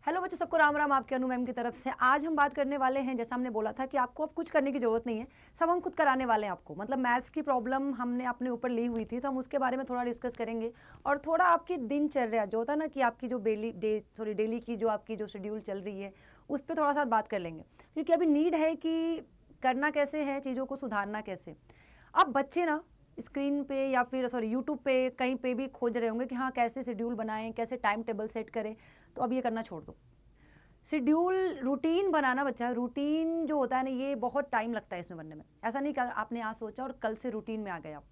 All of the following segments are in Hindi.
हेलो बच्चों, सबको राम राम। आपके अनु मैम की तरफ से आज हम बात करने वाले हैं, जैसा हमने बोला था कि आपको अब कुछ करने की ज़रूरत नहीं है, सब हम खुद कराने वाले हैं आपको। मतलब मैथ्स की प्रॉब्लम हमने अपने ऊपर ली हुई थी, तो हम उसके बारे में थोड़ा डिस्कस करेंगे और थोड़ा आपकी दिनचर्या जो होता है ना, कि आपकी जो डेली की जो आपकी जो शेड्यूल चल रही है उस पर थोड़ा सा बात कर लेंगे, क्योंकि अभी नीड है कि करना कैसे है, चीज़ों को सुधारना कैसे। अब बच्चे ना स्क्रीन पे या फिर यूट्यूब पे कहीं पे भी खोज रहे होंगे कि हाँ कैसे शेड्यूल बनाएं, कैसे टाइम टेबल सेट करें। तो अब ये करना छोड़ दो। शेड्यूल रूटीन बनाना, बच्चा रूटीन जो होता है ना, ये बहुत टाइम लगता है इसमें बनने में। ऐसा नहीं कि आपने आज सोचा और कल से रूटीन में आ गए आप।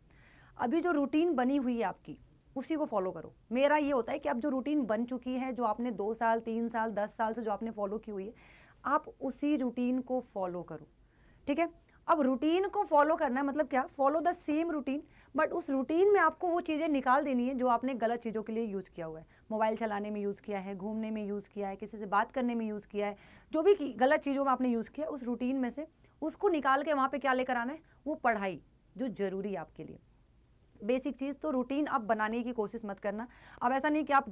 अभी जो रूटीन बनी हुई है आपकी उसी को फॉलो करो। मेरा ये होता है कि अब जो रूटीन बन चुकी है, जो आपने 2 साल 3 साल 10 साल से जो आपने फॉलो की हुई है, आप उसी रूटीन को फॉलो करो। ठीक है। अब रूटीन को फॉलो करना है मतलब क्या, follow the same routine, but उस रूटीन में आपको वो चीज़ें निकाल देनी है जो आपने गलत चीज़ों के लिए यूज़ किया हुआ है। मोबाइल चलाने में यूज़ किया है, घूमने में यूज़ किया है, किसी से बात करने में यूज़ किया है, जो भी गलत चीज़ों में आपने यूज़ किया, उस रूटीन में से उसको निकाल के वहाँ पर क्या लेकर आना है, वो पढ़ाई जो ज़रूरी है आपके लिए। बेसिक चीज़ तो रूटीन आप बनाने की कोशिश मत करना। अब ऐसा नहीं कि आप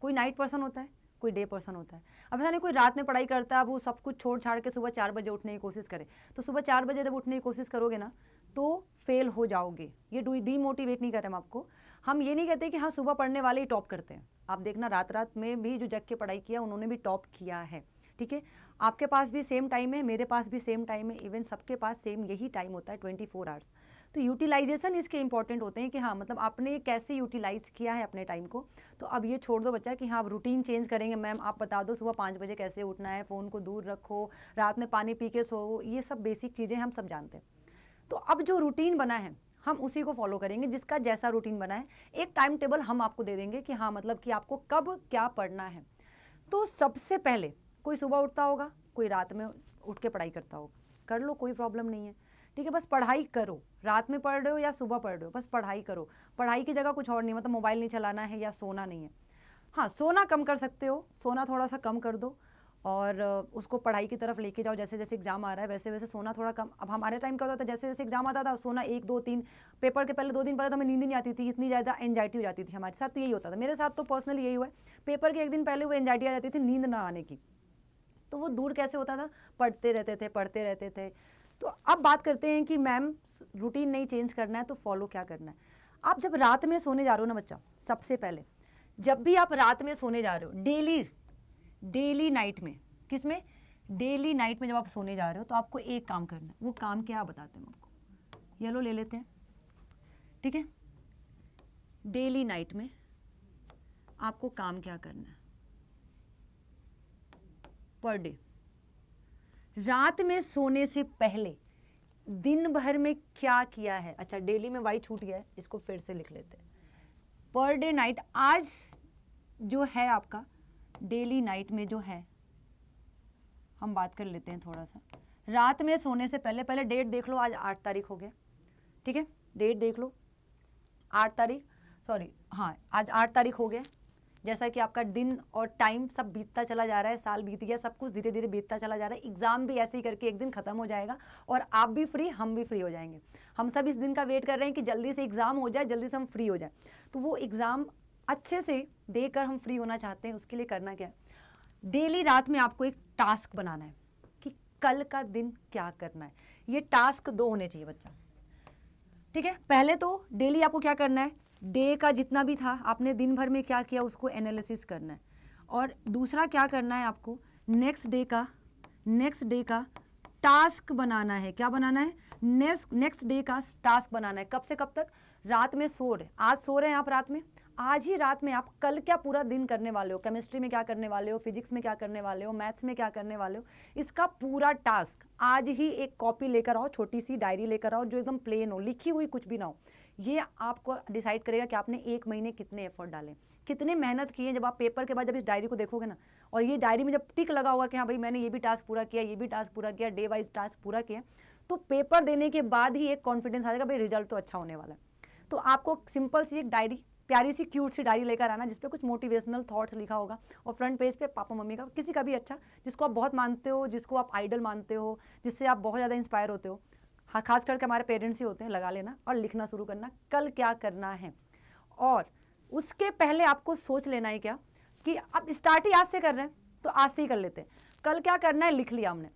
कोई नाइट पर्सन होता है, कोई डे पर्सन होता है। अब ऐसा नहीं कोई रात में पढ़ाई करता है, अब वो सब कुछ छोड़ छाड़ के सुबह 4 बजे उठने की कोशिश करे। तो सुबह 4 बजे जब उठने की कोशिश करोगे ना, तो फेल हो जाओगे। ये डीमोटिवेट नहीं कर रहे हम आपको। हम ये नहीं कहते कि हाँ सुबह पढ़ने वाले ही टॉप करते हैं। आप देखना रात रात में भी जो जग के पढ़ाई किया उन्होंने भी टॉप किया है। ठीक है। आपके पास भी सेम टाइम है, मेरे पास भी सेम टाइम है, इवन सबके पास सेम यही टाइम होता है 24 आवर्स। तो यूटिलाइजेशन इसके इंपॉर्टेंट होते हैं कि हाँ मतलब आपने कैसे यूटिलाइज किया है अपने टाइम को। तो अब ये छोड़ दो बच्चा कि हाँ रूटीन चेंज करेंगे मैम, आप बता दो सुबह 5 बजे कैसे उठना है, फ़ोन को दूर रखो, रात में पानी पी के सो, ये सब बेसिक चीज़ें हम सब जानते हैं। तो अब जो रूटीन बना है हम उसी को फॉलो करेंगे, जिसका जैसा रूटीन बना है। एक टाइम टेबल हम आपको दे देंगे कि हाँ मतलब कि आपको कब क्या पढ़ना है। तो सबसे पहले कोई सुबह उठता होगा, कोई रात में उठ के पढ़ाई करता होगा, कर लो, कोई प्रॉब्लम नहीं है। ठीक है, बस पढ़ाई करो। रात में पढ़ रहे हो या सुबह पढ़ रहे हो, बस पढ़ाई करो। पढ़ाई की जगह कुछ और नहीं, मतलब मोबाइल नहीं चलाना है या सोना नहीं है। हाँ सोना कम कर सकते हो, सोना थोड़ा सा कम कर दो और उसको पढ़ाई की तरफ लेके जाओ। जैसे जैसे एग्जाम आ रहा है वैसे वैसे सोना थोड़ा कम। अब हमारे टाइम क्या होता था, जैसे जैसे एग्जाम आता था सोना 1 2 3, पेपर के पहले 2 दिन पहले तो हमें नींद नहीं आती थी, इतनी ज़्यादा एंजाइटी हो जाती थी हमारे साथ। तो यही होता था, मेरे साथ तो पर्सनली यही हुआ है। पेपर के 1 दिन पहले वो एंजाइटी आ जाती थी नींद ना आने की। तो वो दूर कैसे होता था, पढ़ते रहते थे। तो अब बात करते हैं कि मैम रूटीन नहीं चेंज करना है तो फॉलो क्या करना है। आप जब रात में सोने जा रहे हो ना बच्चा, सबसे पहले जब भी आप रात में सोने जा रहे हो, डेली नाइट में, किस में, डेली नाइट में जब आप सोने जा रहे हो तो आपको एक काम करना है। वो काम क्या बताते हैं आपको, ये लो ले लेते हैं। ठीक है, डेली नाइट में आपको काम क्या करना है पर डे, रात में सोने से पहले दिन भर में क्या किया है। अच्छा डेली में वाई छूट गया है, इसको फिर से लिख लेते हैं। पर डे नाइट आज जो है आपका डेली नाइट में जो है, हम बात कर लेते हैं थोड़ा सा। रात में सोने से पहले पहले डेट देख लो, आज 8 तारीख हो गया। ठीक है, डेट देख लो, 8 तारीख, सॉरी हाँ आज 8 तारीख हो गया। जैसा कि आपका दिन और टाइम सब बीतता चला जा रहा है, साल बीत गया, सब कुछ धीरे धीरे बीतता चला जा रहा है। एग्जाम भी ऐसे ही करके एक दिन खत्म हो जाएगा और आप भी फ्री, हम भी फ्री हो जाएंगे। हम सब इस दिन का वेट कर रहे हैं कि जल्दी से एग्जाम हो जाए, जल्दी से हम फ्री हो जाए। तो वो एग्जाम अच्छे से देकर हम फ्री होना चाहते हैं। उसके लिए करना क्या है, डेली रात में आपको एक टास्क बनाना है कि कल का दिन क्या करना है। ये टास्क 2 होने चाहिए बच्चा। ठीक है, पहले तो डेली आपको क्या करना है, डे का जितना भी था आपने दिन भर में क्या किया उसको एनालिसिस करना है। और दूसरा क्या करना है आपको, नेक्स्ट डे का टास्क बनाना है। क्या बनाना है, नेक्स्ट डे का टास्क बनाना है। कब से कब तक, रात में सो रहे, आज सो रहे हैं आप रात में, आज ही रात में आप कल क्या पूरा दिन करने वाले हो, केमिस्ट्री में क्या करने वाले हो, फिजिक्स में क्या करने वाले हो, मैथ्स में क्या करने वाले हो, इसका पूरा टास्क आज ही एक कॉपी लेकर आओ, छोटी सी डायरी लेकर आओ जो एकदम प्लेन हो, लिखी हुई कुछ भी ना हो। ये आपको डिसाइड करेगा कि आपने 1 महीने कितने एफर्ट डाले, कितने मेहनत किए। जब आप पेपर के बाद जब इस डायरी को देखोगे ना, और ये डायरी में जब टिक लगा होगा कि हाँ भाई मैंने ये भी टास्क पूरा किया, ये भी टास्क पूरा किया, डे वाइज टास्क पूरा किया, तो पेपर देने के बाद ही एक कॉन्फिडेंस आ जाएगा भाई रिजल्ट तो अच्छा होने वाला है। तो आपको सिंपल सी एक डायरी, प्यारी सी क्यूट सी डायरी लेकर आना जिसपे कुछ मोटिवेशनल थॉट्स लिखा होगा, और फ्रंट पेज पे पापा मम्मी का, किसी का भी अच्छा, जिसको आप बहुत मानते हो, जिसको आप आइडल मानते हो, जिससे आप बहुत ज़्यादा इंस्पायर होते हो। हाँ खास करके हमारे पेरेंट्स ही होते हैं, लगा लेना और लिखना शुरू करना कल क्या करना है। और उसके पहले आपको सोच लेना है क्या कि आप स्टार्ट ही आज से कर रहे हैं तो आज से ही कर लेते हैं। कल क्या करना है लिख लिया हमने।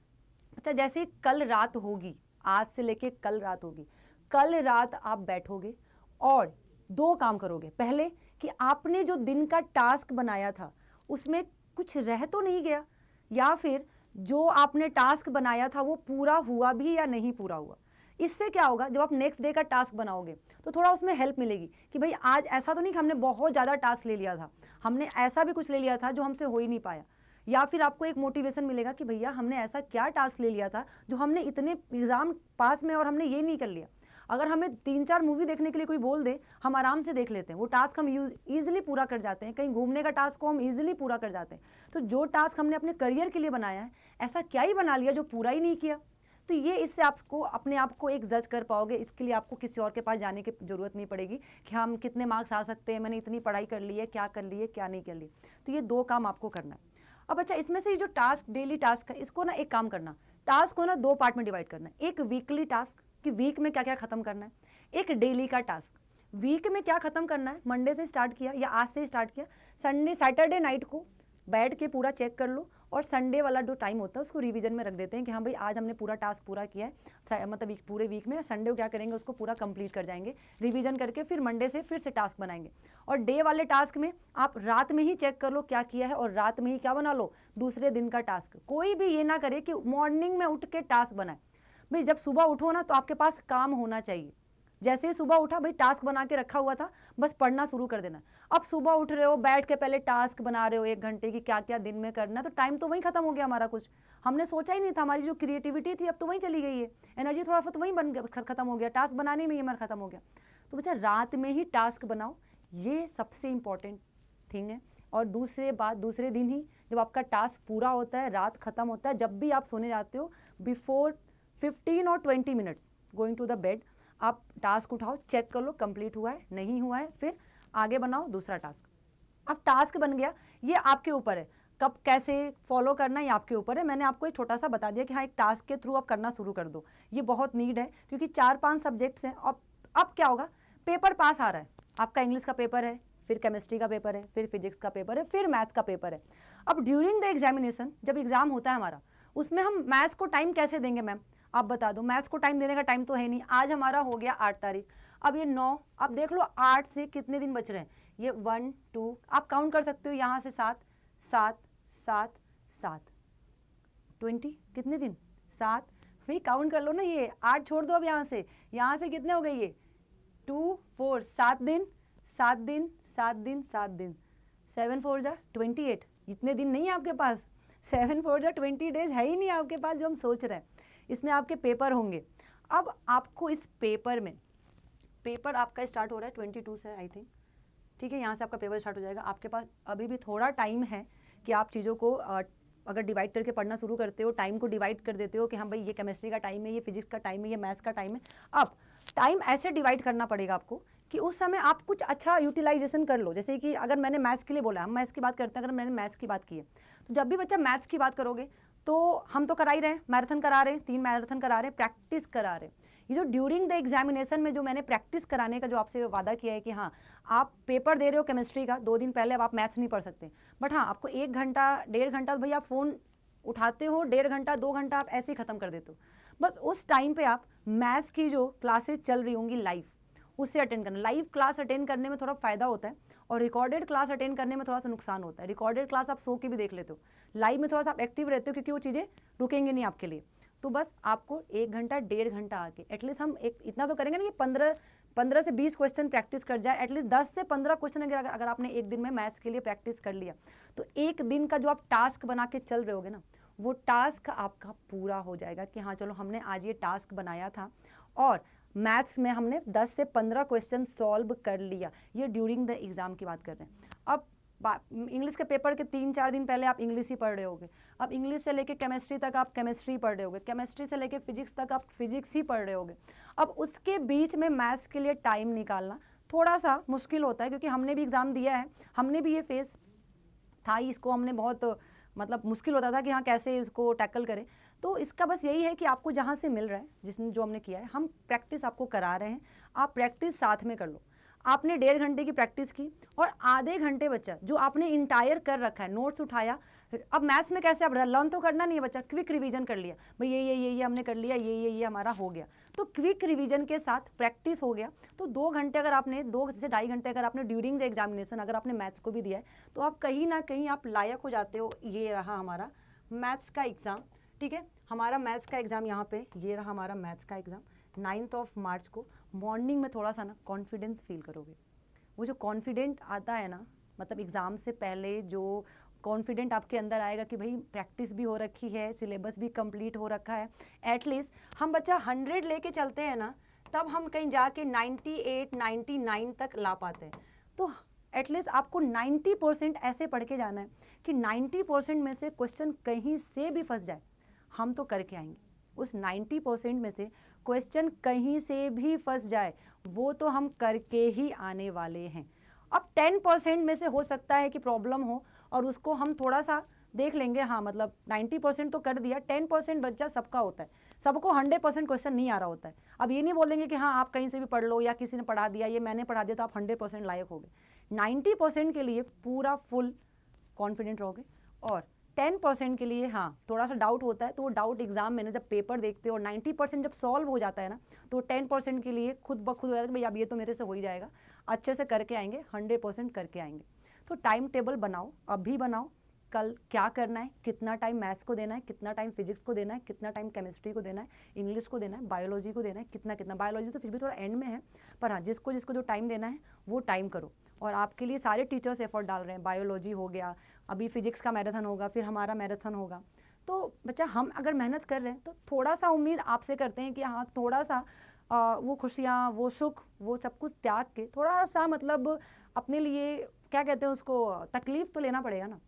अच्छा, जैसे ही कल रात होगी, आज से लेके कल रात होगी, कल रात आप बैठोगे और 2 काम करोगे। पहले कि आपने जो दिन का टास्क बनाया था उसमें कुछ रह तो नहीं गया, या फिर जो आपने टास्क बनाया था वो पूरा हुआ भी या नहीं पूरा हुआ। इससे क्या होगा, जब आप नेक्स्ट डे का टास्क बनाओगे तो थोड़ा उसमें हेल्प मिलेगी कि भाई आज ऐसा तो नहीं कि हमने बहुत ज़्यादा टास्क ले लिया था, हमने ऐसा भी कुछ ले लिया था जो हमसे हो ही नहीं पाया। या फिर आपको एक मोटिवेशन मिलेगा कि भैया हमने ऐसा क्या टास्क ले लिया था जो हमने इतने एग्जाम पास में और हमने ये नहीं कर लिया। अगर हमें 3-4 मूवी देखने के लिए कोई बोल दे, हम आराम से देख लेते हैं, वो टास्क हम ईजिली पूरा कर जाते हैं। कहीं घूमने का टास्क को हम ईजिली पूरा कर जाते हैं। तो जो टास्क हमने अपने करियर के लिए बनाया है, ऐसा क्या ही बना लिया जो पूरा ही नहीं किया। तो ये इससे आपको अपने आप को एक जज कर पाओगे। इसके लिए आपको किसी और के पास जाने की ज़रूरत नहीं पड़ेगी कि हम कितने मार्क्स आ सकते हैं, मैंने इतनी पढ़ाई कर ली है, क्या कर ली है, क्या नहीं कर ली। तो ये 2 काम आपको करना है। अब अच्छा, इसमें से ये जो टास्क, डेली टास्क है, इसको ना एक काम करना, टास्क को ना 2 पार्ट में डिवाइड करना है। एक वीकली टास्क कि वीक में क्या क्या खत्म करना है, एक डेली का टास्क वीक में क्या खत्म करना है। मंडे से स्टार्ट किया या आज से स्टार्ट किया, सैटरडे नाइट को बैठ के पूरा चेक कर लो, और संडे वाला जो टाइम होता है उसको रिवीजन में रख देते हैं कि हाँ भाई आज हमने पूरा टास्क पूरा किया है, मतलब पूरे वीक में। संडे को क्या करेंगे, उसको पूरा कंप्लीट कर जाएंगे रिवीजन करके, फिर मंडे से फिर से टास्क बनाएंगे। और डे वाले टास्क में आप रात में ही चेक कर लो क्या किया है, और रात में ही क्या बना लो, दूसरे दिन का टास्क। कोई भी ये ना करे कि मॉर्निंग में उठ के टास्क बनाए। भाई जब सुबह उठो ना तो आपके पास काम होना चाहिए। जैसे ही सुबह उठा, भाई टास्क बना के रखा हुआ था, बस पढ़ना शुरू कर देना। अब सुबह उठ रहे हो, बैठ के पहले टास्क बना रहे हो 1 घंटे की, क्या क्या दिन में करना है, तो टाइम तो वहीं खत्म हो गया हमारा। कुछ हमने सोचा ही नहीं था, हमारी जो क्रिएटिविटी थी अब तो वहीं चली गई है, एनर्जी थोड़ा सा तो वहीं खत्म हो गया, टास्क बनाने में ही हमारा खत्म हो गया। तो बच्चा रात में ही टास्क बनाओ, ये सबसे इंपॉर्टेंट थिंग है। और दूसरे दिन ही जब आपका टास्क पूरा होता है, रात खत्म होता है, जब भी आप सोने जाते हो, बिफोर 15 और 20 minutes going to the bed, आप टास्क उठाओ, चेक कर लो कंप्लीट हुआ है नहीं हुआ है, फिर आगे बनाओ दूसरा टास्क। अब टास्क बन गया, ये आपके ऊपर है, कब कैसे फॉलो करना है ये आपके ऊपर है। मैंने आपको एक छोटा सा बता दिया कि हाँ एक टास्क के थ्रू आप करना शुरू कर दो, ये बहुत नीड है क्योंकि 4-5 सब्जेक्ट्स हैं। अब क्या होगा, पेपर पास आ रहा है, आपका इंग्लिश का पेपर है, फिर केमिस्ट्री का पेपर है, फिर फिजिक्स का पेपर है, फिर मैथ्स का पेपर है। अब ड्यूरिंग द एग्जामिनेशन, जब एग्जाम होता है हमारा, उसमें हम मैथ्स को टाइम कैसे देंगे मैम, आप बता दो। मैथ्स को टाइम देने का टाइम तो है नहीं। आज हमारा हो गया 8 तारीख, अब ये 9, आप देख लो 8 से कितने दिन बच रहे हैं, ये 1 2, आप काउंट कर सकते हो यहाँ से 7 7 7 7 20, कितने दिन 7, भाई काउंट कर लो ना, ये 8 छोड़ दो। अब यहाँ से कितने हो गए, ये 2 4, 7 दिन 7 दिन 7 दिन 7 दिन, 7 4 जा 28, इतने दिन नहीं है आपके पास, 7 4 जा 20 डेज है ही नहीं आपके पास जो हम सोच रहे हैं। इसमें आपके पेपर होंगे। अब आपको इस पेपर आपका स्टार्ट हो रहा है 22 से आई थिंक, ठीक है, यहाँ से आपका पेपर स्टार्ट हो जाएगा। आपके पास अभी भी थोड़ा टाइम है कि आप चीज़ों को अगर डिवाइड करके पढ़ना शुरू करते हो, टाइम को डिवाइड कर देते हो कि हाँ भाई ये केमिस्ट्री का टाइम है, ये फिजिक्स का टाइम है, ये मैथ्स का टाइम है। अब टाइम ऐसे डिवाइड करना पड़ेगा आपको कि उस समय आप कुछ अच्छा यूटिलाइजेशन कर लो। जैसे कि अगर मैंने मैथ्स के लिए बोला, हम मैथ्स की बात करते हैं, अगर मैंने मैथ्स की बात की है तो जब भी बच्चा मैथ्स की बात करोगे तो हम तो करा ही रहे हैं, मैराथन करा रहे हैं, 3 मैराथन करा रहे हैं, प्रैक्टिस करा रहे हैं। ये जो ड्यूरिंग द एग्जामिनेशन में जो मैंने प्रैक्टिस कराने का जो आपसे वादा किया है कि हाँ आप पेपर दे रहे हो केमिस्ट्री का, 2 दिन पहले अब आप मैथ्स नहीं पढ़ सकते, बट हाँ आपको 1 घंटा 1.5 घंटा भाई आप फ़ोन उठाते हो, 1.5 घंटा 2 घंटा आप ऐसे ही ख़त्म कर देते हो। बस उस टाइम पे आप मैथ्स की जो क्लासेस चल रही होंगी लाइव, उससे अटेंड करना। लाइव क्लास अटेंड करने में थोड़ा फ़ायदा होता है और रिकॉर्डेड क्लास अटेंड करने में थोड़ा सा नुकसान होता है। रिकॉर्डेड क्लास आप सो के भी देख लेते हो, लाइव में थोड़ा सा आप एक्टिव रहते हो क्योंकि वो चीज़ें रुकेंगे नहीं आपके लिए। तो बस आपको 1 घंटा 1.5 घंटा आके एटलीस्ट हम इतना तो करेंगे ना कि 15 से 20 क्वेश्चन प्रैक्टिस कर जाए, एटलीस्ट 10 से 15 क्वेश्चन अगर आपने एक दिन में मैथ्स के लिए प्रैक्टिस कर लिया तो एक दिन का जो आप टास्क बना के चल रहे होगे ना, वो टास्क आपका पूरा हो जाएगा कि हाँ चलो हमने आज ये टास्क बनाया था और मैथ्स में हमने 10 से 15 क्वेश्चन सॉल्व कर लिया। ये ड्यूरिंग द एग्ज़ाम की बात कर रहे हैं। अब इंग्लिश के पेपर के 3-4 दिन पहले आप इंग्लिश ही पढ़ रहे होगे, अब इंग्लिश से लेके केमिस्ट्री तक आप केमिस्ट्री पढ़ रहे होगे, केमिस्ट्री से लेके फिजिक्स तक आप फिजिक्स ही पढ़ रहे होगे। अब उसके बीच में मैथ्स के लिए टाइम निकालना थोड़ा सा मुश्किल होता है क्योंकि हमने भी एग्ज़ाम दिया है, हमने भी ये फेस था, इसको हमने बहुत मतलब मुश्किल होता था कि हाँ कैसे इसको टैकल करें। तो इसका बस यही है कि आपको जहाँ से मिल रहा है, जिसने जो हमने किया है, हम प्रैक्टिस आपको करा रहे हैं, आप प्रैक्टिस साथ में कर लो। आपने 1.5 घंटे की प्रैक्टिस की और आधे घंटे बच्चा जो आपने इंटायर कर रखा है, नोट्स उठाया। अब मैथ्स में कैसे, अब लर्न तो करना नहीं है बच्चा, क्विक रिवीजन कर लिया भाई, ये हमने कर लिया, ये हमारा हो गया। तो क्विक रिवीजन के साथ प्रैक्टिस हो गया। तो 2 घंटे अगर आपने, 2 से 2.5 घंटे अगर आपने ड्यूरिंग द एग्जामिनेशन अगर आपने मैथ्स को भी दिया है, तो आप कहीं ना कहीं आप लायक हो जाते हो। ये रहा हमारा मैथ्स का एग्ज़ाम, ठीक है, हमारा मैथ्स का एग्ज़ाम यहाँ पे, ये रहा हमारा मैथ्स का एग्ज़ाम। 9 मार्च को मॉर्निंग में थोड़ा सा ना कॉन्फिडेंस फील करोगे। वो जो कॉन्फिडेंट आता है ना, मतलब एग्ज़ाम से पहले जो कॉन्फिडेंट आपके अंदर आएगा कि भाई प्रैक्टिस भी हो रखी है, सिलेबस भी कंप्लीट हो रखा है। एटलीस्ट हम बच्चा 100 लेके चलते हैं ना, तब हम कहीं जाके 98 99 तक ला पाते हैं। तो एटलीस्ट आपको 90% ऐसे पढ़ के जाना है कि 90% में से क्वेश्चन कहीं से भी फंस जाए, हम तो करके आएंगे। उस 90% में से क्वेश्चन कहीं से भी फंस जाए, वो तो हम करके ही आने वाले हैं। अब 10% में से हो सकता है कि प्रॉब्लम हो और उसको हम थोड़ा सा देख लेंगे, हाँ मतलब 90% तो कर दिया, 10% बच्चा सबका होता है, सबको 100% क्वेश्चन नहीं आ रहा होता है। अब ये नहीं बोल देंगे कि हाँ आप कहीं से भी पढ़ लो या किसी ने पढ़ा दिया, ये मैंने पढ़ा दिया तो आप 100% लायक हो गए। 90% के लिए पूरा फुल कॉन्फिडेंट रहोगे और 10% के लिए हाँ थोड़ा सा डाउट होता है, तो वो डाउट एग्जाम में ना जब पेपर देखते हो और 90% जब सॉल्व हो जाता है ना, तो 10% के लिए खुद ब खुद हो जाता है कि भाई अब ये तो मेरे से हो ही जाएगा, अच्छे से करके आएंगे, 100% करके आएंगे। तो टाइम टेबल बनाओ, अभी बनाओ, कल क्या करना है, कितना टाइम मैथ्स को देना है, कितना टाइम फिजिक्स को देना है, कितना टाइम केमिस्ट्री को देना है, इंग्लिश को देना है, बायोलॉजी को देना है, कितना बायोलॉजी तो फिर भी थोड़ा एंड में है, पर हाँ जिसको जो टाइम देना है वो टाइम करो। और आपके लिए सारे टीचर्स एफर्ट डाल रहे हैं, बायोलॉजी हो गया, अभी फिजिक्स का मैराथन होगा, फिर हमारा मैराथन होगा। तो बच्चा हम अगर मेहनत कर रहे हैं तो थोड़ा सा उम्मीद आपसे करते हैं कि हाँ थोड़ा सा वो खुशियाँ, वो सुख, वो सब कुछ त्याग के थोड़ा सा मतलब अपने लिए क्या कहते हैं उसको, तकलीफ तो लेना पड़ेगा ना।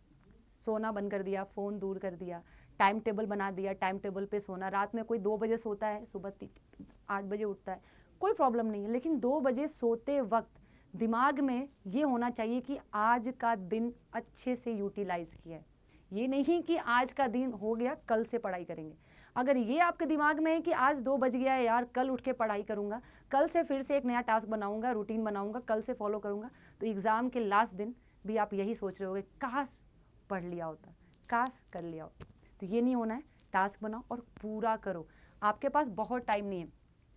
सोना बंद कर दिया, फ़ोन दूर कर दिया, टाइम टेबल बना दिया, टाइम टेबल पे सोना। रात में कोई 2 बजे सोता है, सुबह 8 बजे उठता है, कोई प्रॉब्लम नहीं है, लेकिन 2 बजे सोते वक्त दिमाग में ये होना चाहिए कि आज का दिन अच्छे से यूटिलाइज़ किया है। ये नहीं कि आज का दिन हो गया कल से पढ़ाई करेंगे। अगर ये आपके दिमाग में है कि आज 2 बज गया है यार, कल उठ के पढ़ाई करूँगा, कल से फिर से एक नया टास्क बनाऊँगा, रूटीन बनाऊँगा, कल से फॉलो करूँगा, तो एग्ज़ाम के लास्ट दिन भी आप यही सोच रहे होगे काश पढ़ लिया होता, काश कर लिया होता। तो ये नहीं होना है, टास्क बनाओ और पूरा करो। आपके पास बहुत टाइम नहीं है।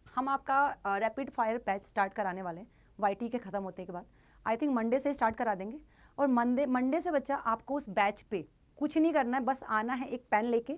हम आपका रैपिड फायर बैच स्टार्ट कराने वाले हैं वाईटी के ख़त्म होने के बाद। आई थिंक मंडे से स्टार्ट करा देंगे और मंडे से बच्चा आपको उस बैच पे कुछ नहीं करना है, बस आना है एक पेन लेके,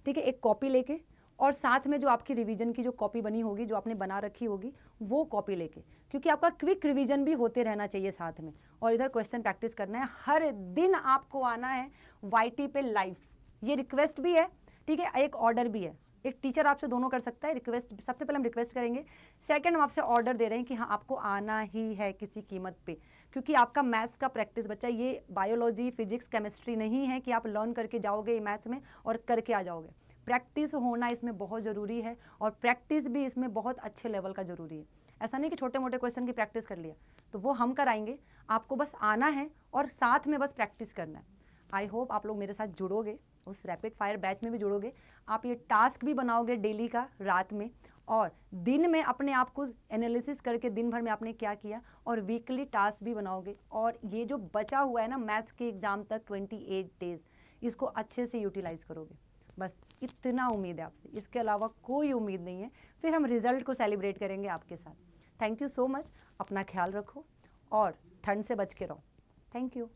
ठीक है, एक कॉपी लेके, और साथ में जो आपकी रिवीजन की जो कॉपी बनी होगी, जो आपने बना रखी होगी, वो कॉपी लेके, क्योंकि आपका क्विक रिवीजन भी होते रहना चाहिए साथ में, और इधर क्वेश्चन प्रैक्टिस करना है। हर दिन आपको आना है वाईटी पे लाइव। ये रिक्वेस्ट भी है, ठीक है, एक ऑर्डर भी है। एक टीचर आपसे दोनों कर सकता है। रिक्वेस्ट सबसे पहले हम रिक्वेस्ट करेंगे, सेकंड हम आपसे ऑर्डर दे रहे हैं कि हाँ आपको आना ही है किसी कीमत पे, क्योंकि आपका मैथ्स का प्रैक्टिस बच्चा, ये बायोलॉजी फिजिक्स केमिस्ट्री नहीं है कि आप लर्न करके जाओगे मैथ्स में और करके आ जाओगे। प्रैक्टिस होना इसमें बहुत ज़रूरी है और प्रैक्टिस भी इसमें बहुत अच्छे लेवल का ज़रूरी है। ऐसा नहीं कि छोटे मोटे क्वेश्चन की प्रैक्टिस कर लिया, तो वो हम कराएंगे, आपको बस आना है और साथ में बस प्रैक्टिस करना है। आई होप आप लोग मेरे साथ जुड़ोगे, उस रैपिड फायर बैच में भी जुड़ोगे। आप ये टास्क भी बनाओगे डेली का रात में, और दिन में अपने आप को एनालिसिस करके दिन भर में आपने क्या किया, और वीकली टास्क भी बनाओगे। और ये जो बचा हुआ है ना मैथ्स के एग्ज़ाम तक 28 डेज़, इसको अच्छे से यूटिलाइज़ करोगे। बस इतना उम्मीद है आपसे, इसके अलावा कोई उम्मीद नहीं है। फिर हम रिज़ल्ट को सेलिब्रेट करेंगे आपके साथ। Thank you so much. अपना ख्याल रखो और ठंड से बच के रहो। Thank you.